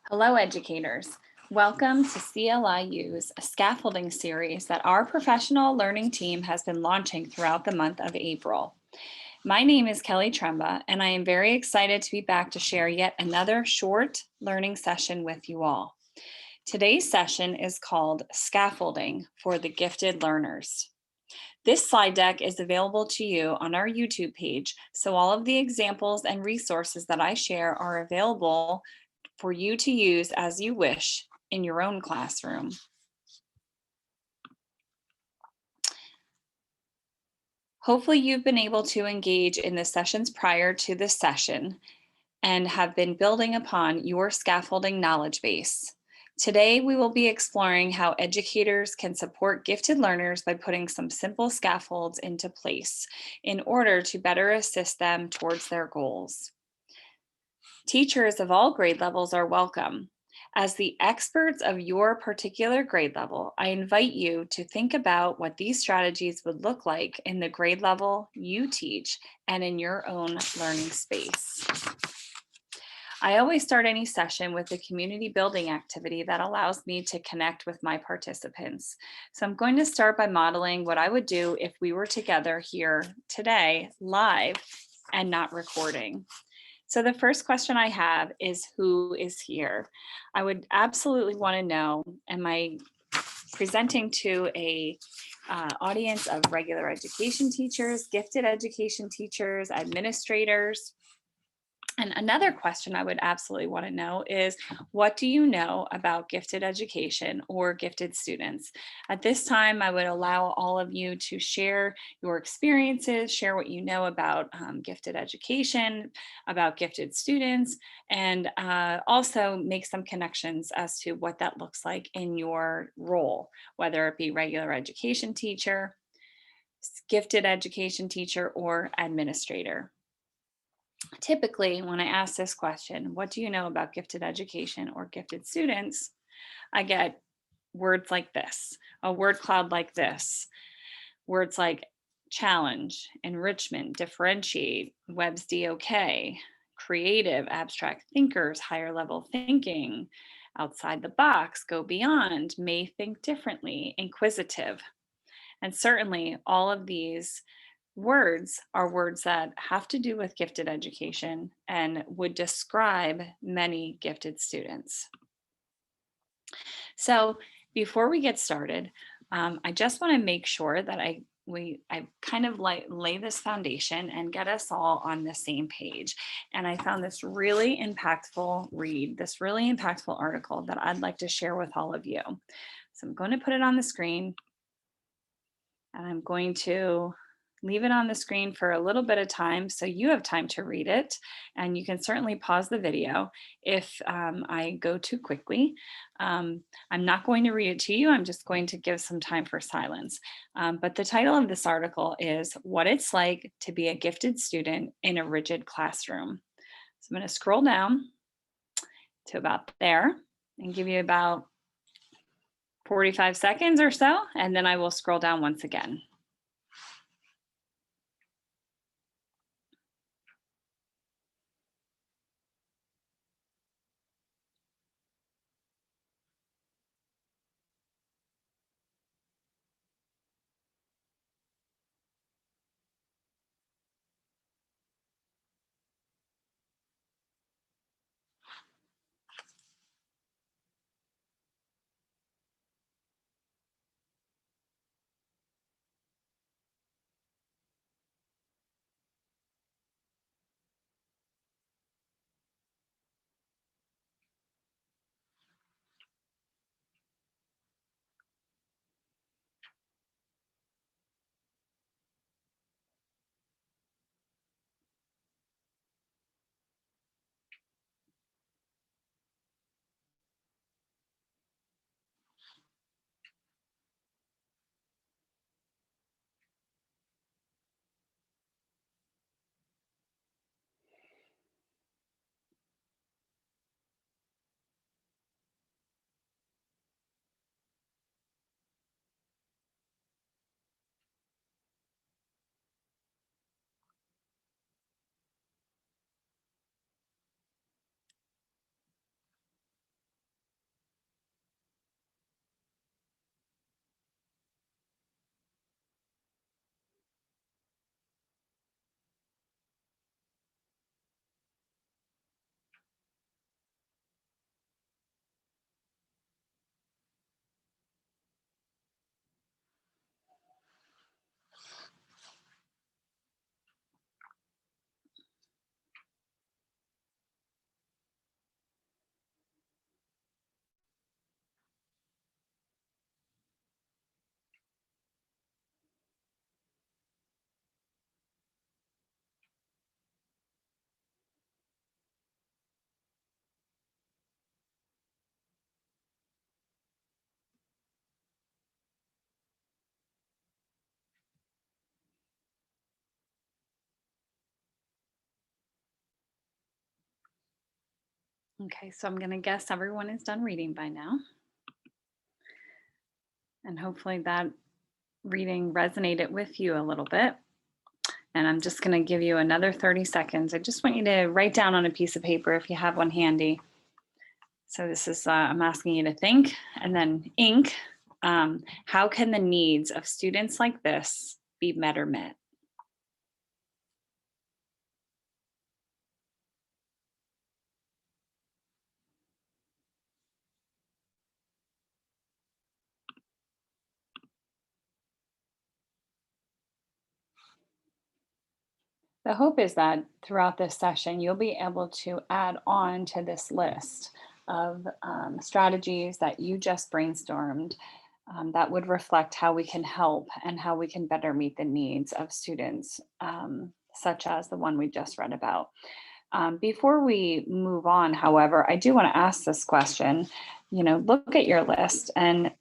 Hello, educators. Welcome to CLIU's scaffolding series that our professional learning team has been launching throughout the month of April. My name is Kelly Tremba, and I am very excited to be back to share yet another short learning session with you all. Today's session is called Scaffolding for the Gifted Learners. This slide deck is available to you on our YouTube page, so all of the examples and resources that I share are available for you to use as you wish in your own classroom. Hopefully you've been able to engage in the sessions prior to this session and have been building upon your scaffolding knowledge base. Today, we will be exploring how educators can support gifted learners by putting some simple scaffolds into place in order to better assist them towards their goals. Teachers of all grade levels are welcome. As the experts of your particular grade level, I invite you to think about what these strategies would look like in the grade level you teach and in your own learning space. I always start any session with a community building activity that allows me to connect with my participants. So I'm going to start by modeling what I would do if we were together here today, live and not recording. So the first question I have is, who is here? I would absolutely want to know, am I presenting to a audience of regular education teachers, gifted education teachers, administrators? And another question I would absolutely want to know is, what do you know about gifted education or gifted students? At this time, I would allow all of you to share your experiences, share what you know about gifted education, about gifted students, and also make some connections as to what that looks like in your role, whether it be regular education teacher, gifted education teacher, or administrator. Typically, when I ask this question, what do you know about gifted education or gifted students? I get words like this, a word cloud like this, words like challenge, enrichment, differentiate, Webb's DOK, creative, abstract thinkers, higher level thinking, outside the box, go beyond, may think differently, inquisitive. And certainly all of these words are words that have to do with gifted education and would describe many gifted students. So before we get started, I just want to make sure that I kind of lay this foundation and get us all on the same page. And I found this really impactful read, this really impactful article that I'd like to share with all of you. So I'm going to put it on the screen, and I'm going to leave it on the screen for a little bit of time so you have time to read it. And you can certainly pause the video if I go too quickly. I'm not going to read it to you. I'm just going to give some time for silence. But the title of this article is What It's Like to Be a Gifted Student in a Rigid Classroom. So I'm going to scroll down to about there and give you about 45 seconds or so, and then I will scroll down once again. Okay, so I'm going to guess everyone is done reading by now. And hopefully that reading resonated with you a little bit. And I'm just going to give you another 30 seconds. I just want you to write down on a piece of paper if you have one handy. So this is, I'm asking you to think, and then ink. How can the needs of students like this be better met? The hope is that throughout this session, you'll be able to add on to this list of strategies that you just brainstormed that would reflect how we can help and how we can better meet the needs of students, such as the one we just read about. Before we move on, however, I do want to ask this question. Look at your list and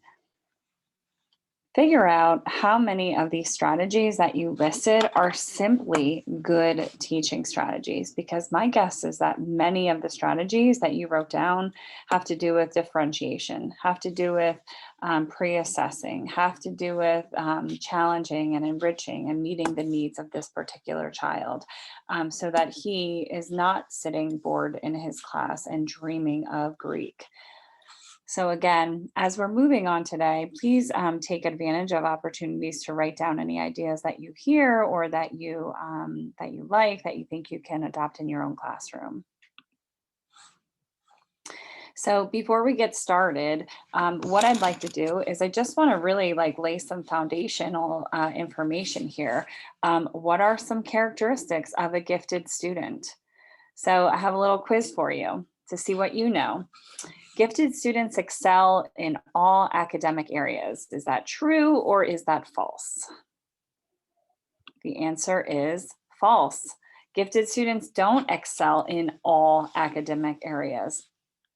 figure out how many of these strategies that you listed are simply good teaching strategies, because my guess is that many of the strategies that you wrote down have to do with differentiation, have to do with pre-assessing, have to do with challenging and enriching and meeting the needs of this particular child, so that he is not sitting bored in his class and dreaming of Greek. So again, as we're moving on today, please take advantage of opportunities to write down any ideas that you hear or that you like, that you think you can adopt in your own classroom. So before we get started, what I'd like to do is I just want to really lay some foundational information here. What are some characteristics of a gifted student? So I have a little quiz for you to see what you know. Gifted students excel in all academic areas. Is that true or is that false? The answer is false. Gifted students don't excel in all academic areas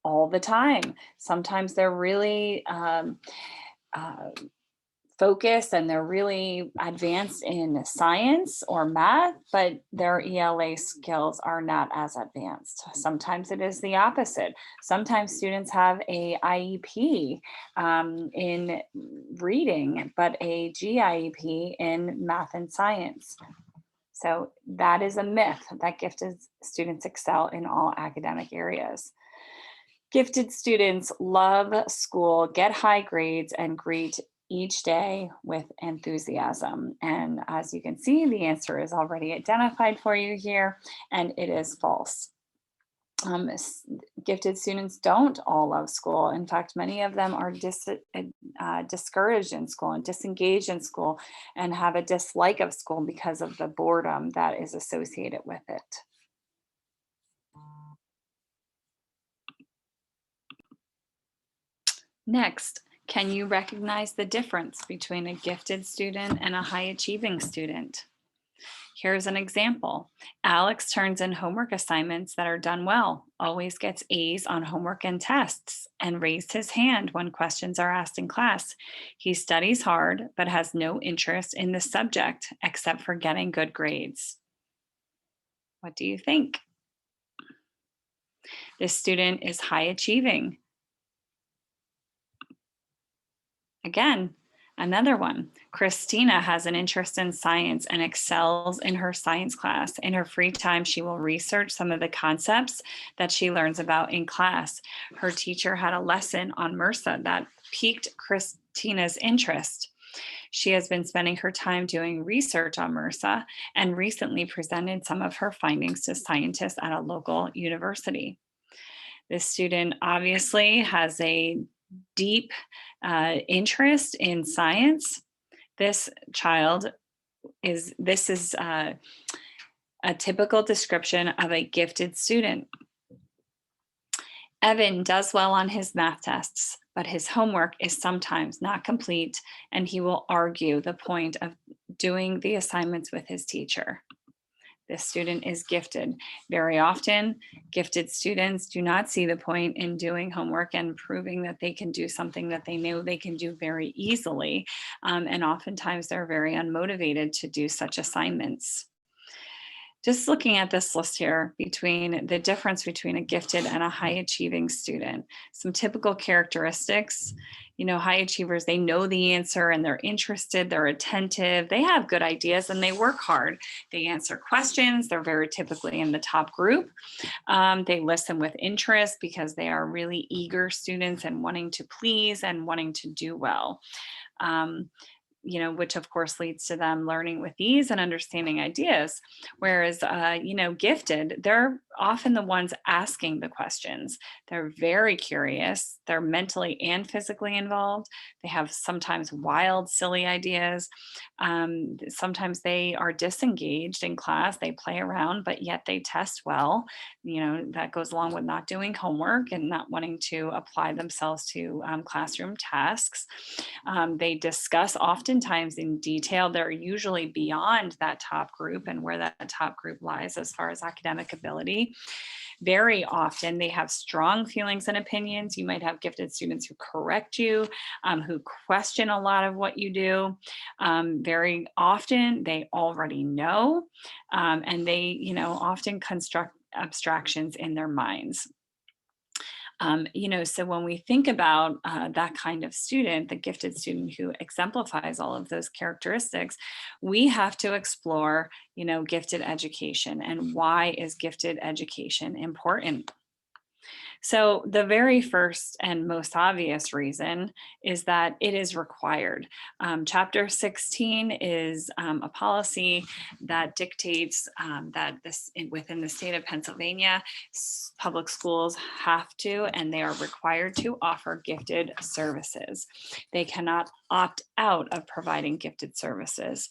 all the time. Sometimes they're really uh, focused and they're really advanced in science or math, but their ELA skills are not as advanced. Sometimes it is the opposite. Sometimes students have a IEP in reading, but a GIEP in math and science. So that is a myth that gifted students excel in all academic areas. Gifted students love school, get high grades, and greet each day with enthusiasm. And as you can see, the answer is already identified for you here, and it is false. Gifted students don't all love school. In fact, many of them are discouraged in school and disengaged in school and have a dislike of school because of the boredom that is associated with it. Next, can you recognize the difference between a gifted student and a high achieving student? Here's an example. Alex turns in homework assignments that are done well, always gets A's on homework and tests, and raised his hand when questions are asked in class. He studies hard, but has no interest in the subject except for getting good grades. What do you think? This student is high achieving. Again, another one. Christina has an interest in science and excels in her science class. In her free time, she will research some of the concepts that she learns about in class. Her teacher had a lesson on MRSA that piqued Christina's interest. She has been spending her time doing research on MRSA and recently presented some of her findings to scientists at a local university. This student obviously has a deep interest in science. This child this is a typical description of a gifted student. Evan does well on his math tests, but his homework is sometimes not complete, and he will argue the point of doing the assignments with his teacher. This student is gifted. Very often, gifted students do not see the point in doing homework and proving that they can do something that they know they can do very easily. And oftentimes they're very unmotivated to do such assignments. Just looking at this list here between the difference between a gifted and a high achieving student, some typical characteristics. High achievers, they know the answer and they're interested, they're attentive, they have good ideas and they work hard. They answer questions, they're very typically in the top group. They listen with interest because they are really eager students and wanting to please and wanting to do well. Um, which of course leads to them learning with ease and understanding ideas. Whereas, gifted, they're often the ones asking the questions. They're very curious. They're mentally and physically involved. They have sometimes wild, silly ideas. Sometimes they are disengaged in class. They play around, but yet they test well. That goes along with not doing homework and not wanting to apply themselves to classroom tasks. They discuss oftentimes in detail. They're usually beyond that top group and where that top group lies as far as academic ability. Very often they have strong feelings and opinions. You might have gifted students who correct you, who question a lot of what you do. Very often they already know, and they, often construct abstractions in their minds. So when we think about that kind of student, the gifted student who exemplifies all of those characteristics, we have to explore, gifted education and why is gifted education important. So, the very first and most obvious reason is that it is required. Chapter 16 is a policy that dictates that within the state of Pennsylvania, public schools have to and they are required to offer gifted services. They cannot opt out of providing gifted services.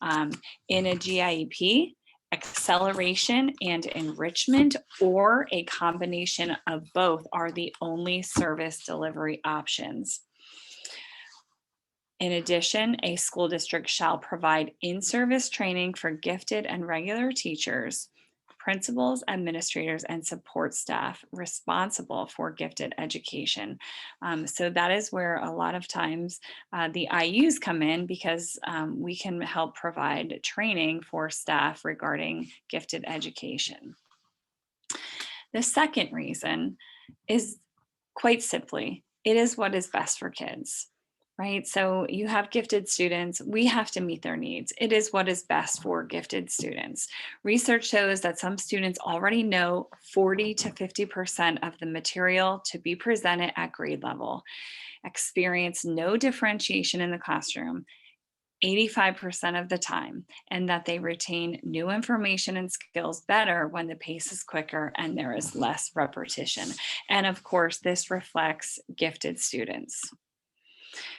In a GIEP, acceleration and enrichment, or a combination of both, are the only service delivery options. In addition, a school district shall provide in-service training for gifted and regular teachers, principals, administrators, and support staff responsible for gifted education. So that is where a lot of times the IUs come in, because we can help provide training for staff regarding gifted education. The second reason is quite simply, it is what is best for kids. Right? So you have gifted students, we have to meet their needs. It is what is best for gifted students. Research shows that some students already know 40 to 50% of the material to be presented at grade level, experience no differentiation in the classroom 85% of the time, and that they retain new information and skills better when the pace is quicker and there is less repetition. And of course, this reflects gifted students.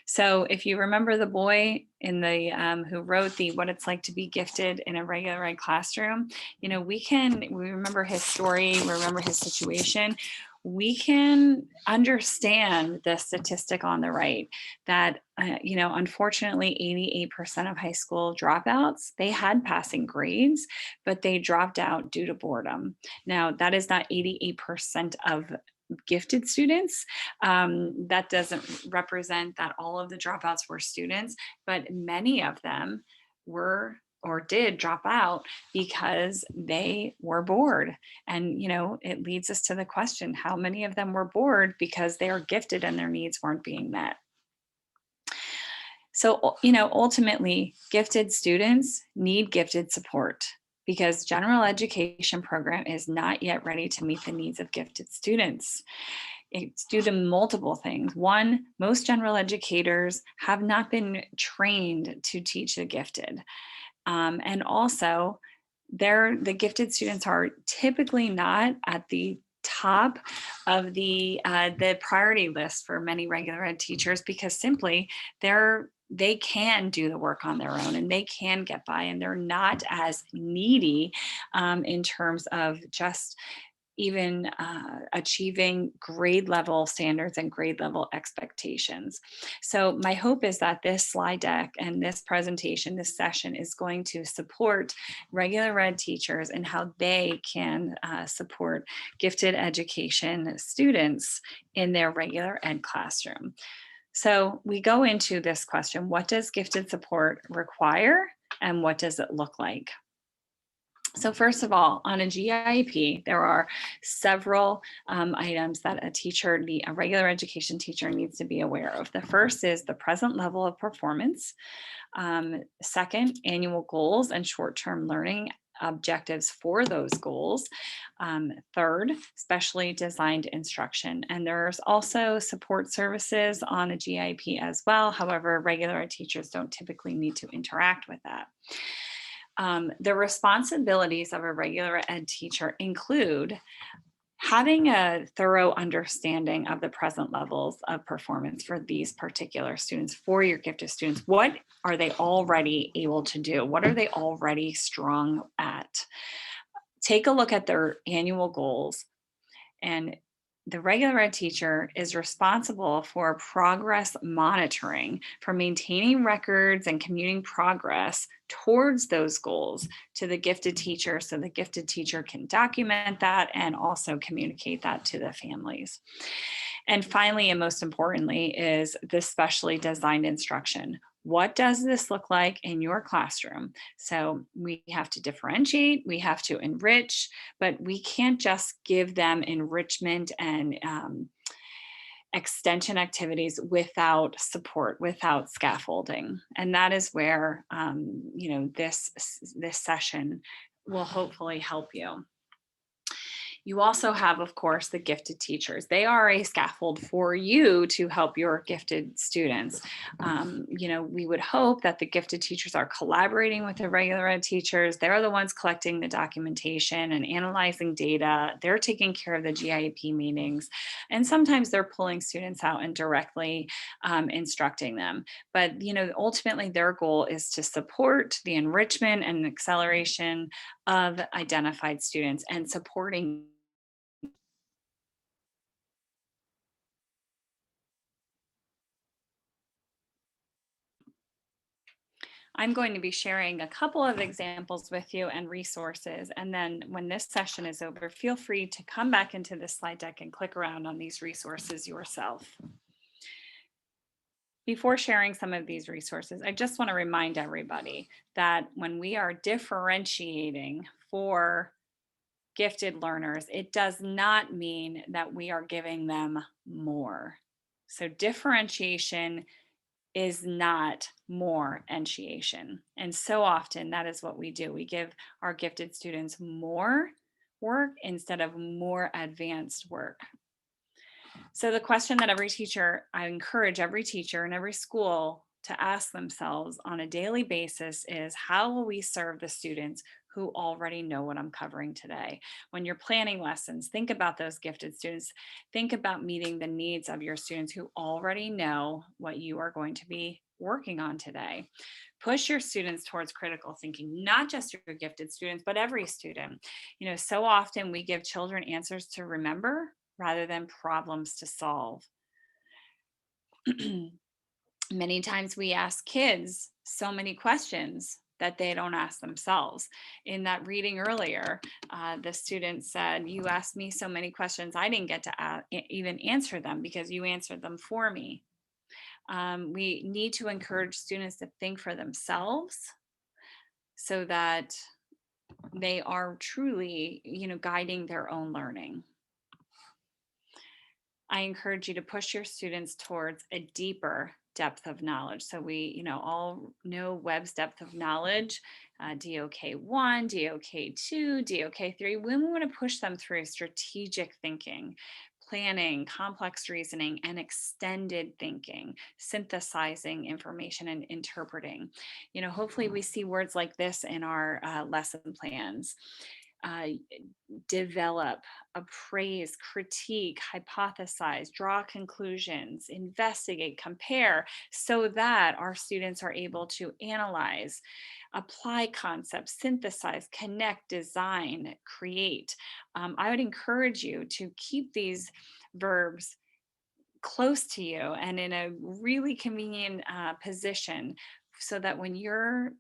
So if you remember the boy in the who wrote the "What It's Like to Be Gifted in a Regular Ed Classroom," we remember his story, we remember his situation. We can understand the statistic on the right that unfortunately 88% of high school dropouts, they had passing grades, but they dropped out due to boredom. Now, that is not 88% of gifted students. That doesn't represent that all of the dropouts were students, but many of them were or did drop out because they were bored. And, it leads us to the question, how many of them were bored because they are gifted and their needs weren't being met? So, ultimately, gifted students need gifted support, because general education program is not yet ready to meet the needs of gifted students. It's due to multiple things. One, most general educators have not been trained to teach the gifted. And also, the gifted students are typically not at the top of the priority list for many regular ed teachers, because simply they can do the work on their own and they can get by, and they're not as needy in terms of just even achieving grade level standards and grade level expectations. So my hope is that this slide deck and this presentation, this session, is going to support regular ed teachers and how they can support gifted education students in their regular ed classroom. So we go into this question: what does gifted support require and what does it look like? So first of all, on a GIP, there are several items that a regular education teacher needs to be aware of. The first is the present level of performance. Second, annual goals and short-term learning objectives for those goals. Third, specially designed instruction. And there's also support services on a GIP as well. However, regular ed teachers don't typically need to interact with that. The responsibilities of a regular ed teacher include having a thorough understanding of the present levels of performance for these particular students, for your gifted students. What are they already able to do? What are they already strong at? Take a look at their annual goals, and the regular ed teacher is responsible for progress monitoring, for maintaining records and commuting progress towards those goals to the gifted teacher, so the gifted teacher can document that and also communicate that to the families. And finally, and most importantly, is the specially designed instruction. What does this look like in your classroom? So we have to differentiate, we have to enrich, but we can't just give them enrichment and extension activities without support, without scaffolding. And that is where this session will hopefully help you. You also have, of course, the gifted teachers. They are a scaffold for you to help your gifted students. We would hope that the gifted teachers are collaborating with the regular ed teachers. They're the ones collecting the documentation and analyzing data. They're taking care of the GIP meetings. And sometimes they're pulling students out and directly instructing them. But, ultimately their goal is to support the enrichment and acceleration of identified students and supporting. I'm going to be sharing a couple of examples with you and resources. And then when this session is over, feel free to come back into this slide deck and click around on these resources yourself. Before sharing some of these resources, I just want to remind everybody that when we are differentiating for gifted learners, it does not mean that we are giving them more. So differentiation is not more entiation. And so often that is what we do. We give our gifted students more work instead of more advanced work. So the question that I encourage every teacher in every school to ask themselves on a daily basis is, how will we serve the students who already know what I'm covering today? When you're planning lessons, think about those gifted students. Think about meeting the needs of your students who already know what you are going to be working on today. Push your students towards critical thinking, not just your gifted students, but every student. So often we give children answers to remember rather than problems to solve. Many times we ask kids so many questions that they don't ask themselves. In that reading earlier, the student said, "You asked me so many questions, I didn't get to even answer them because you answered them for me." We need to encourage students to think for themselves so that they are truly, guiding their own learning. I encourage you to push your students towards a deeper depth of knowledge. So we, all know Webb's depth of knowledge, DOK1, DOK2, DOK3. We want to push them through strategic thinking, planning, complex reasoning, and extended thinking, synthesizing information and interpreting. Hopefully we see words like this in our lesson plans. Develop, appraise, critique, hypothesize, draw conclusions, investigate, compare, so that our students are able to analyze, apply concepts, synthesize, connect, design, create. I would encourage you to keep these verbs close to you and in a really convenient position, so that when you're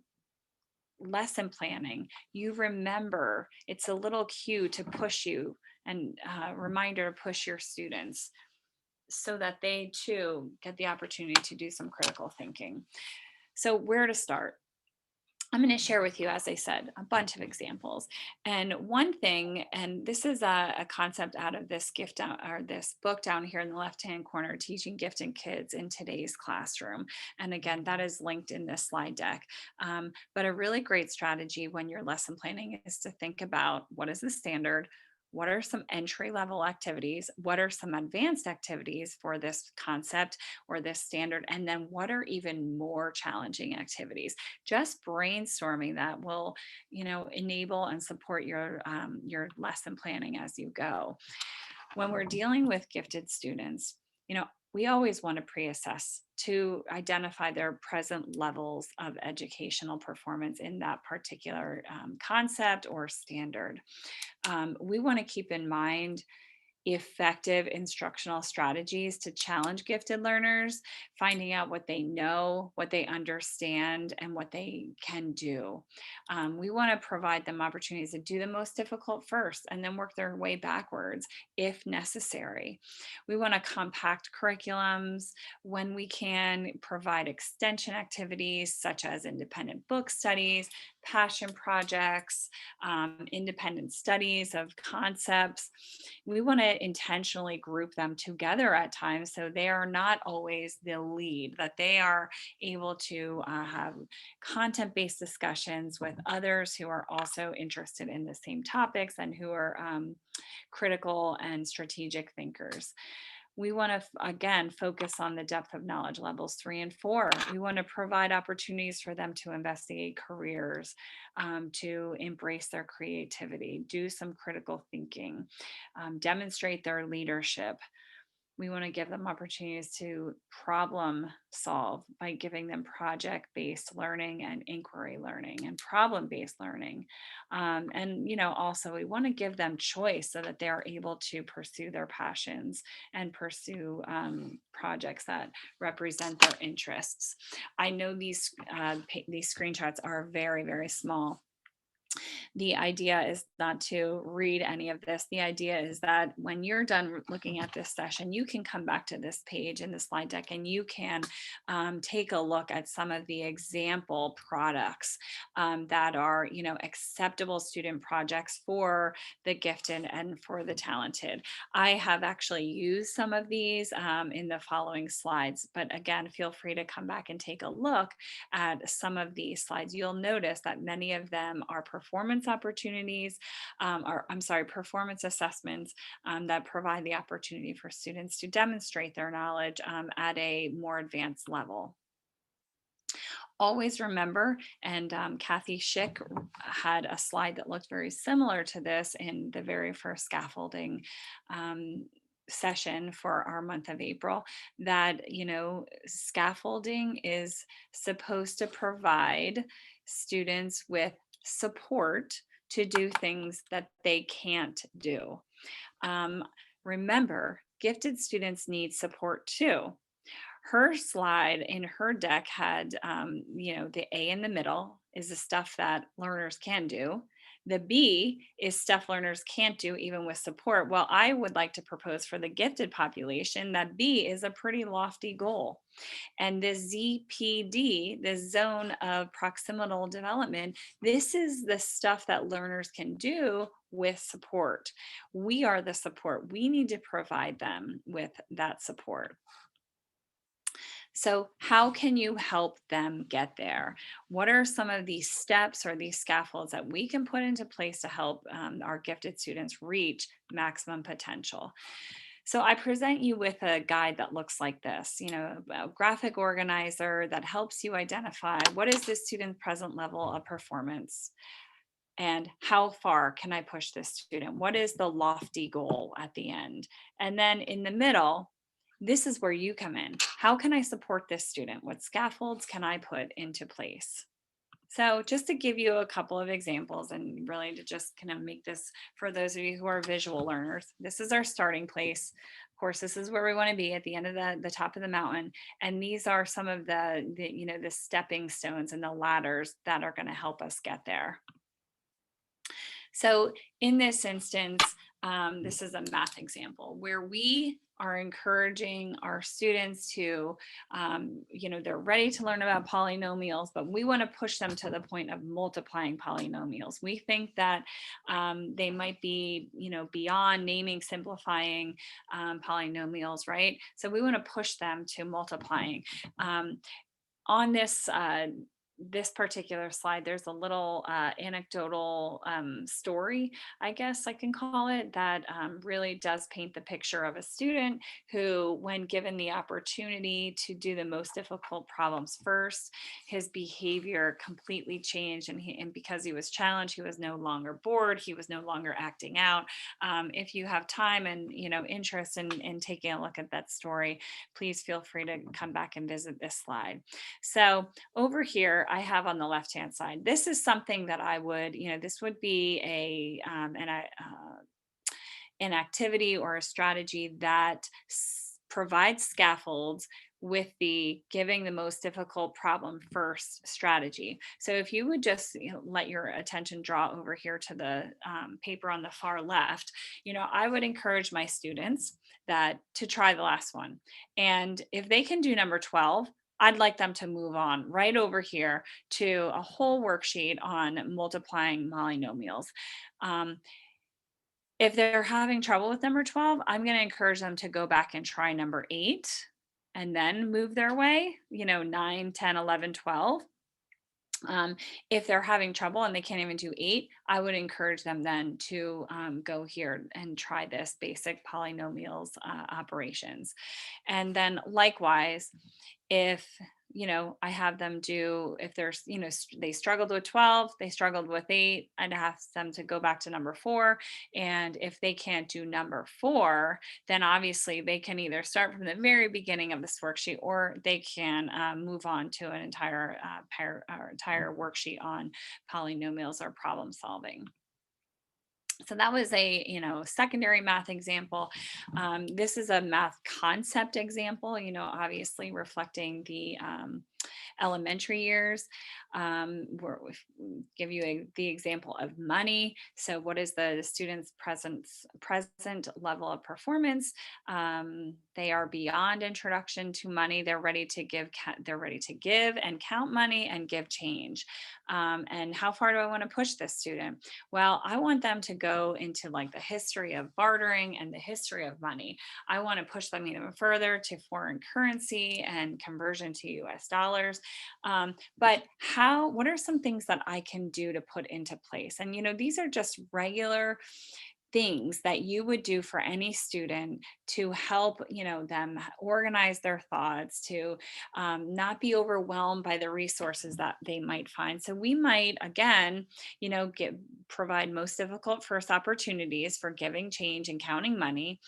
lesson planning, you remember, it's a little cue to push you and reminder to push your students so that they too get the opportunity to do some critical thinking. So where to start? I'm going to share with you, as I said, a bunch of examples. And one thing, and this is a concept out of this gift down, or this book down here in the left-hand corner, Teaching Gifted Kids in Today's Classroom. And again, that is linked in this slide deck. But a really great strategy when you're lesson planning is to think about what is the standard, what are some entry level activities, what are some advanced activities for this concept or this standard, and then what are even more challenging activities. Just brainstorming that will, enable and support your lesson planning as you go. When we're dealing with gifted students, we always want to pre-assess to identify their present levels of educational performance in that particular concept or standard. We want to keep in mind effective instructional strategies to challenge gifted learners, finding out what they know, what they understand, and what they can do. We want to provide them opportunities to do the most difficult first and then work their way backwards if necessary. We want to compact curriculums when we can, provide extension activities such as independent book studies, passion projects, independent studies of concepts. We want to intentionally group them together at times so they are not always the lead, that they are able to have content based discussions with others who are also interested in the same topics and who are critical and strategic thinkers. We want to, again, focus on the depth of knowledge levels 3 and 4. We want to provide opportunities for them to investigate careers, to embrace their creativity, do some critical thinking, demonstrate their leadership. We want to give them opportunities to problem solve by giving them project based learning and inquiry learning and problem based learning. Also, we want to give them choice so that they're able to pursue their passions and pursue projects that represent their interests. I know these screenshots are very, very small. The idea is not to read any of this. The idea is that when you're done looking at this session, you can come back to this page in the slide deck and you can take a look at some of the example products that are, acceptable student projects for the gifted and for the talented. I have actually used some of these in the following slides, but again, feel free to come back and take a look at some of these slides. You'll notice that many of them are performance opportunities, or I'm sorry, performance assessments that provide the opportunity for students to demonstrate their knowledge at a more advanced level. Always remember, and Kathy Schick had a slide that looked very similar to this in the very first scaffolding session for our month of April, that scaffolding is supposed to provide students with support to do things that they can't do. Remember, gifted students need support too. Her slide in her deck had, the A in the middle is the stuff that learners can do. The B is stuff learners can't do even with support. Well, I would like to propose for the gifted population that B is a pretty lofty goal. And the ZPD, the zone of proximal development, this is the stuff that learners can do with support. We are the support. We need to provide them with that support. So, how can you help them get there? What are some of these steps or these scaffolds that we can put into place to help our gifted students reach maximum potential? So I present you with a guide that looks like this, a graphic organizer that helps you identify what is this student's present level of performance and how far can I push this student? What is the lofty goal at the end? And then in the middle, this is where you come in. How can I support this student? What scaffolds can I put into place? So just to give you a couple of examples and really to just kind of make this for those of you who are visual learners, this is our starting place. Of course, this is where we want to be at the end of the top of the mountain. And these are some of the stepping stones and the ladders that are going to help us get there. So in this instance, This is a math example where we are encouraging our students to, they're ready to learn about polynomials, but we want to push them to the point of multiplying polynomials. We think that they might be, beyond naming, simplifying polynomials, right? So we want to push them to multiplying. On this particular slide, there's a little anecdotal story, I guess I can call it, that really does paint the picture of a student who, when given the opportunity to do the most difficult problems first, his behavior completely changed. And because he was challenged, he was no longer bored, he was no longer acting out. If you have time and interest in taking a look at that story, please feel free to come back and visit this slide. So over here, I have on the left-hand side, this is something that I would, this would be an activity or a strategy that provides scaffolds with the giving the most difficult problem first strategy. So if you would just let your attention draw over here to the paper on the far left, I would encourage my students that to try the last one. And if they can do number 12, I'd like them to move on right over here to a whole worksheet on multiplying polynomials. If they're having trouble with number 12, I'm going to encourage them to go back and try number 8 and then move their way, 9, 10, 11, 12. If they're having trouble and they can't even do 8, I would encourage them then to go here and try this basic polynomials operations. And then likewise, if I have them do, if there's, they struggled with 12, they struggled with 8, I'd ask them to go back to number 4. And if they can't do number 4, then obviously they can either start from the very beginning of this worksheet, or they can move on to an entire worksheet on polynomials or problem solving. So that was a secondary math example. This is a math concept example, obviously reflecting the elementary years. Give you the example of money. So what is the student's present level of performance? They are beyond introduction to money. They're ready to give. They're ready to give and count money and give change. And how far do I want to push this student? Well, I want them to go into like the history of bartering and the history of money. I want to push them even further to foreign currency and conversion to US dollars. But what are some things that I can do to put into place? And, these are just regular things that you would do for any student to help them organize their thoughts, to not be overwhelmed by the resources that they might find. So we might again provide most difficult first opportunities for giving change and counting money.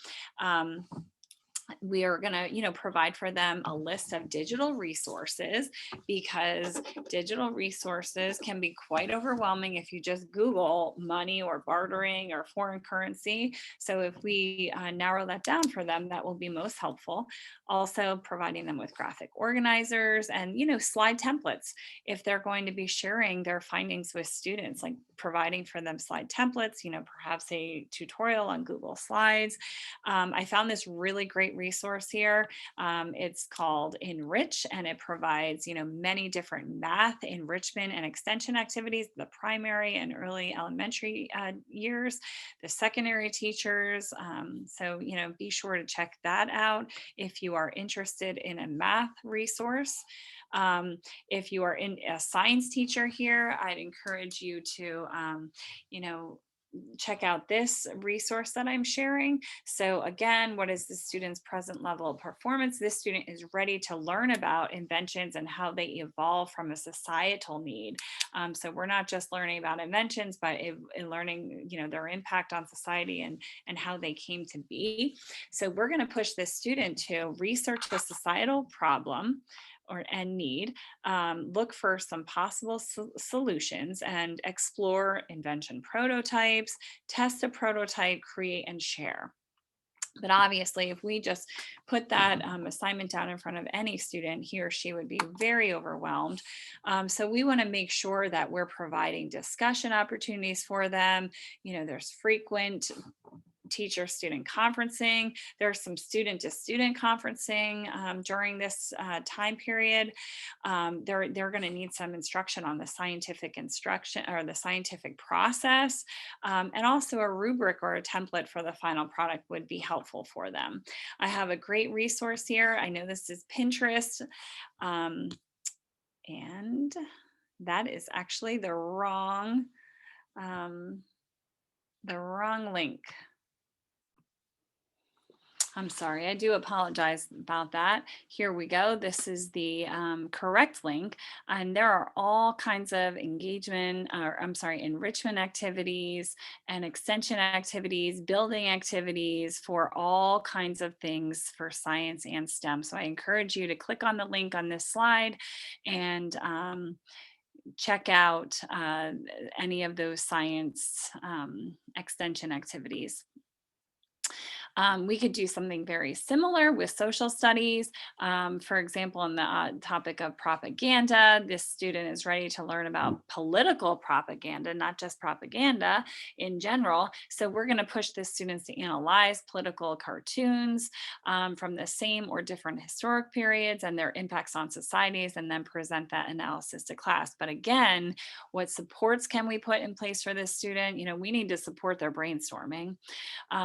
We are going to provide for them a list of digital resources, because digital resources can be quite overwhelming if you just Google money or bartering or foreign currency. So if we narrow that down for them, that will be most helpful. Also providing them with graphic organizers and slide templates if they're going to be sharing their findings with students, like providing for them slide templates, perhaps a tutorial on Google Slides. I found this really great resource here. It's called Enrich, and it provides, many different math, enrichment, and extension activities, the primary and early elementary years, the secondary teachers. So, be sure to check that out if you are interested in a math resource. If you are a science teacher here, I'd encourage you to, check out this resource that I'm sharing. So again, what is the student's present level of performance? This student is ready to learn about inventions and how they evolve from a societal need. So we're not just learning about inventions, but in learning, their impact on society and how they came to be. So we're going to push this student to research the societal problem and need, look for some possible solutions, and explore invention prototypes, test a prototype, create and share. But obviously, if we just put that assignment down in front of any student, he or she would be very overwhelmed. So we want to make sure that we're providing discussion opportunities for them. There's frequent teacher-student conferencing. There's some student-to-student conferencing during this time period. They're going to need some instruction on the scientific instruction or the scientific process, and also a rubric or a template for the final product would be helpful for them. I have a great resource here. I know this is Pinterest, um, and that is actually um, the wrong link. I'm sorry, I do apologize about that. Here we go. This is the correct link. And there are all kinds of enrichment activities and extension activities, building activities for all kinds of things for science and STEM. So I encourage you to click on the link on this slide and check out any of those science extension activities. We could do something very similar with social studies. For example, on the topic of propaganda, this student is ready to learn about political propaganda, not just propaganda in general. So we're going to push the students to analyze political cartoons from the same or different historic periods and their impacts on societies, and then present that analysis to class. But again, what supports can we put in place for this student? We need to support their brainstorming.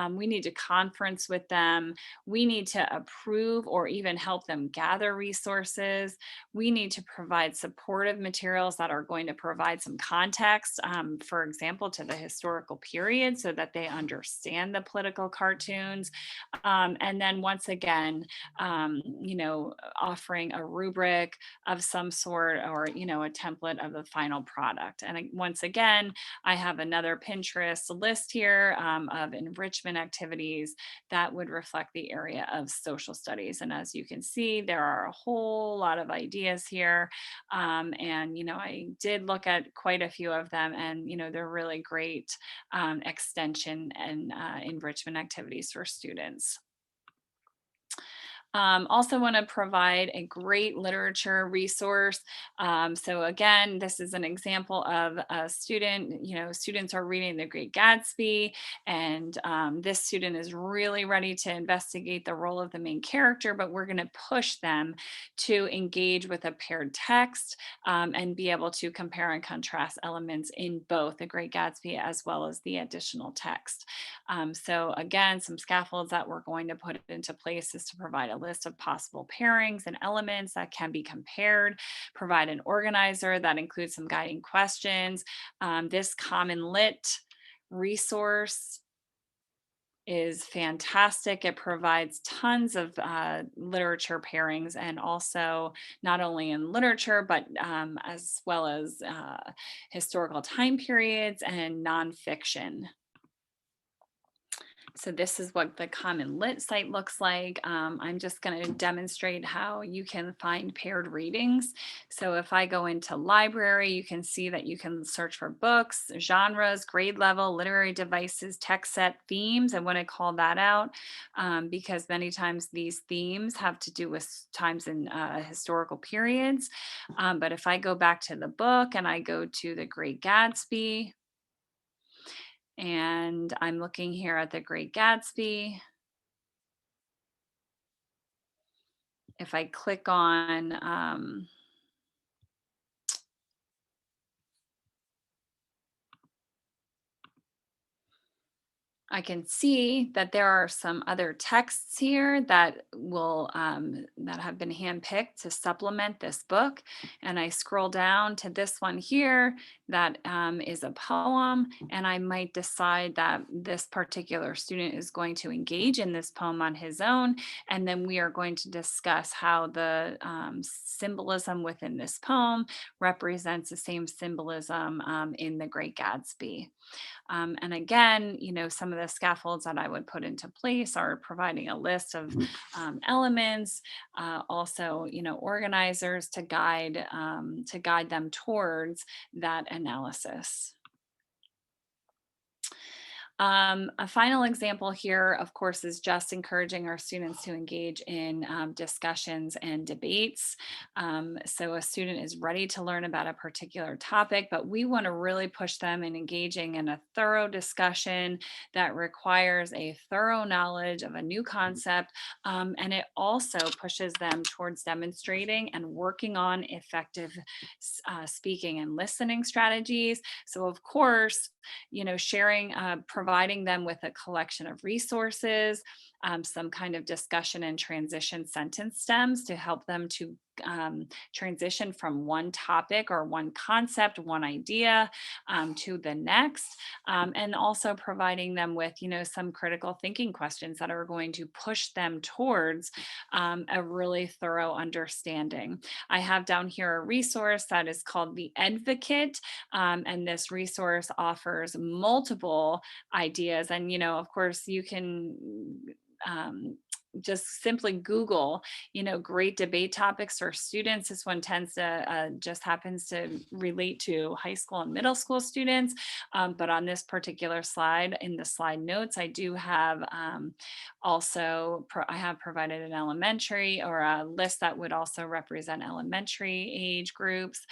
We need to conference with them. We need to approve or even help them gather resources. We need to provide supportive materials that are going to provide some context, for example, to the historical period so that they understand the political cartoons. And then once again, offering a rubric of some sort or, a template of the final product. And once again, I have another Pinterest list here of enrichment activities that would reflect the area of social studies. And as you can see, there are a whole lot of ideas here. And, I did look at quite a few of them, and, they're really great extension and enrichment activities for students. Also want to provide a great literature resource. So again, this is an example of a student, students are reading The Great Gatsby, and this student is really ready to investigate the role of the main character, but we're going to push them to engage with a paired text and be able to compare and contrast elements in both The Great Gatsby as well as the additional text. So again, some scaffolds that we're going to put into place is to provide a list of possible pairings and elements that can be compared, provide an organizer that includes some guiding questions. This Common Lit resource is fantastic. It provides tons of literature pairings, and also not only in literature, but as well as historical time periods and nonfiction. So this is what the Common Lit site looks like. I'm just going to demonstrate how you can find paired readings. So if I go into library, you can see that you can search for books, genres, grade level, literary devices, text set, themes. I want to call that out because many times these themes have to do with times in historical periods. But if I go back to the book and I go to The Great Gatsby, and I'm looking here at The Great Gatsby. If I click on I can see that there are some other texts here that will that have been handpicked to supplement this book. And I scroll down to this one here that is a poem, and I might decide that this particular student is going to engage in this poem on his own, and then we are going to discuss how the symbolism within this poem represents the same symbolism in The Great Gatsby. And again, some of the scaffolds that I would put into place are providing a list of elements, also, organizers to guide them towards that analysis. A final example here, of course, is just encouraging our students to engage in discussions and debates. So a student is ready to learn about a particular topic, but we want to really push them in engaging in a thorough discussion that requires a thorough knowledge of a new concept. And it also pushes them towards demonstrating and working on effective speaking and listening strategies. So, of course, sharing, providing them with a collection of resources, some kind of discussion and transition sentence stems to help them to transition from one topic or one concept, one idea to the next, and also providing them with, some critical thinking questions that are going to push them towards a really thorough understanding. I have down here a resource that is called the Advocate, and this resource offers multiple ideas. And, of course, you can just simply Google, great debate topics for students. This one tends to just happens to relate to high school and middle school students. But on this particular slide, in the slide notes, I do have I have provided an elementary or a list that would also represent elementary age groups.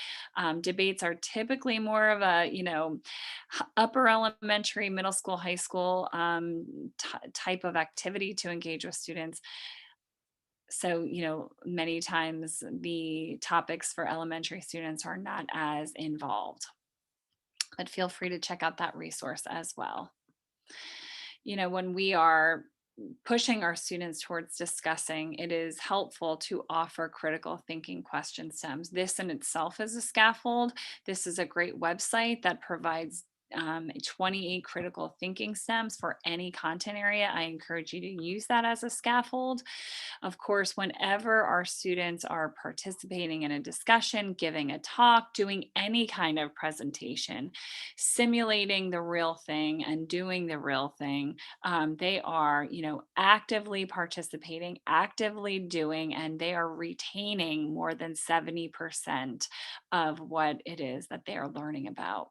Debates are typically more of a, upper elementary, middle school, high school type of activity to engage with students. So, many times the topics for elementary students are not as involved, but feel free to check out that resource as well. When we are pushing our students towards discussing, it is helpful to offer critical thinking question stems. This in itself is a scaffold. This is a great website that provides 28 critical thinking stems for any content area. I encourage you to use that as a scaffold. Of course, whenever our students are participating in a discussion, giving a talk, doing any kind of presentation, simulating the real thing and doing the real thing, they are, actively participating, actively doing, and they are retaining more than 70% of what it is that they are learning about.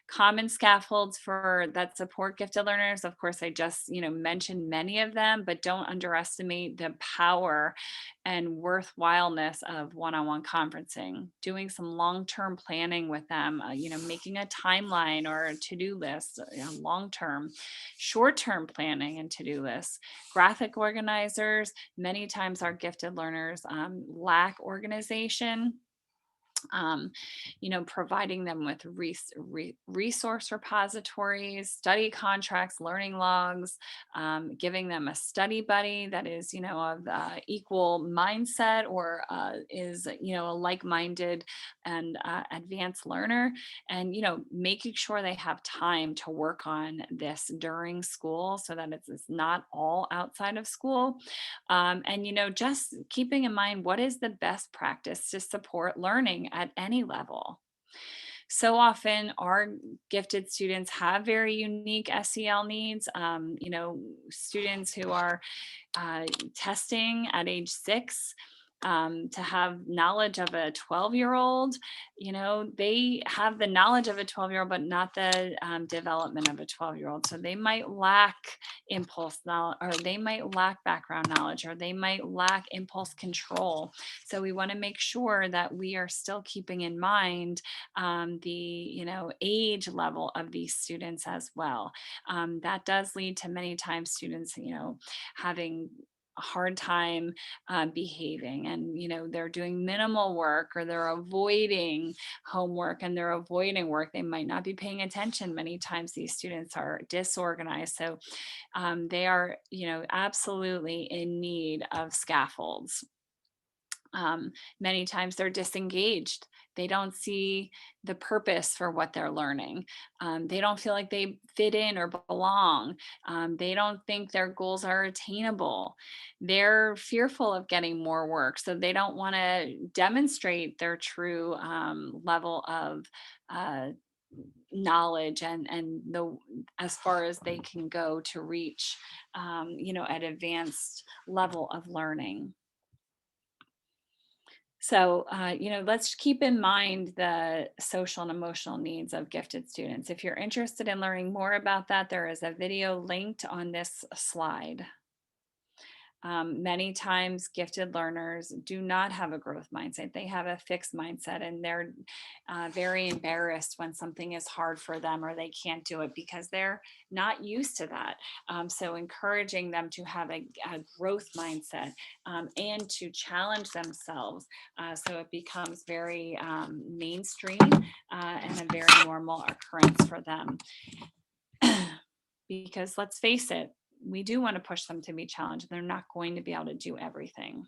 Common scaffolds for that support gifted learners. Of course, I just, mentioned many of them, but don't underestimate the power and worthwhileness of one-on-one conferencing. Doing some long-term planning with them, making a timeline or a to-do list, long-term, short-term planning and to-do lists. Graphic organizers, many times our gifted learners lack organization. um, Providing them with resource repositories, study contracts, learning logs, giving them a study buddy that is, of equal mindset or is, a like-minded and advanced learner, and, making sure they have time to work on this during school so that it's not all outside of school. And, just keeping in mind what is the best practice to support learning at any level. So often, our gifted students have very unique SEL needs. Students who are testing at age 6, to have knowledge of a 12-year-old. They have the knowledge of a 12-year-old, but not the development of a 12-year-old. So they might lack impulse knowledge, or they might lack background knowledge, or they might lack impulse control. So we want to make sure that we are still keeping in mind the age level of these students as well. That does lead to many times students having a hard time behaving, and they're doing minimal work, or they're avoiding homework and they're avoiding work. They might not be paying attention. Many times these students are disorganized, so they are absolutely in need of scaffolds. Many times they're disengaged. They don't see the purpose for what they're learning. They don't feel like they fit in or belong. They don't think their goals are attainable. They're fearful of getting more work, so they don't want to demonstrate their true level of uh, knowledge and the as far as they can go to reach an advanced level of learning. Let's keep in mind the social and emotional needs of gifted students. If you're interested in learning more about that, there is a video linked on this slide. Many times, gifted learners do not have a growth mindset. They have a fixed mindset, and they're very embarrassed when something is hard for them or they can't do it because they're not used to that. So, encouraging them to have a growth mindset and to challenge themselves so it becomes very mainstream and a very normal occurrence for them. Because let's face it, we do want to push them to be challenged. They're not going to be able to do everything.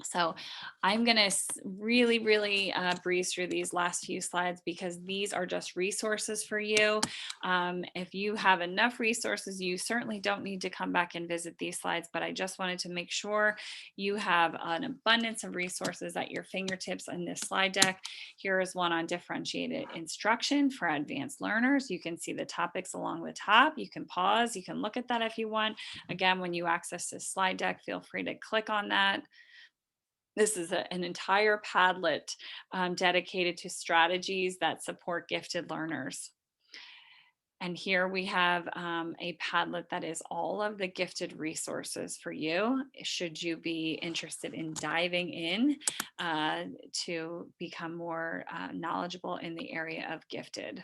So I'm going to really breeze through these last few slides because these are just resources for you. If you have enough resources, you certainly don't need to come back and visit these slides, but I just wanted to make sure you have an abundance of resources at your fingertips in this slide deck. Here is one on differentiated instruction for advanced learners. You can see the topics along the top. You can pause, you can look at that if you want. Again, when you access this slide deck, feel free to click on that. This is an entire Padlet dedicated to strategies that support gifted learners. And here we have a Padlet that is all of the gifted resources for you, should you be interested in diving in to become more knowledgeable in the area of gifted.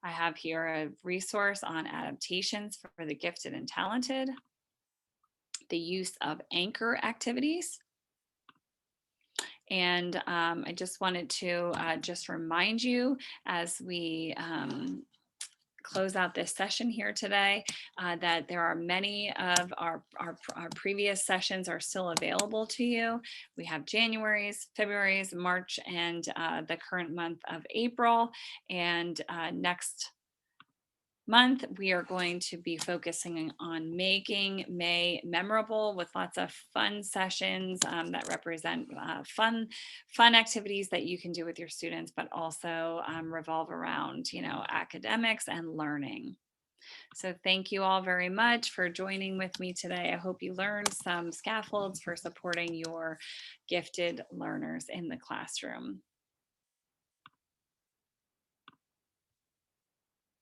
I have here a resource on adaptations for the gifted and talented, the use of anchor activities. And I just wanted to just remind you as we close out this session here today that there are many of our previous sessions are still available to you. We have January's, February's, March, and the current month of April. And next month, we are going to be focusing on making May memorable with lots of fun sessions that represent fun activities that you can do with your students, but also revolve around, academics and learning. So thank you all very much for joining with me today. I hope you learned some scaffolds for supporting your gifted learners in the classroom.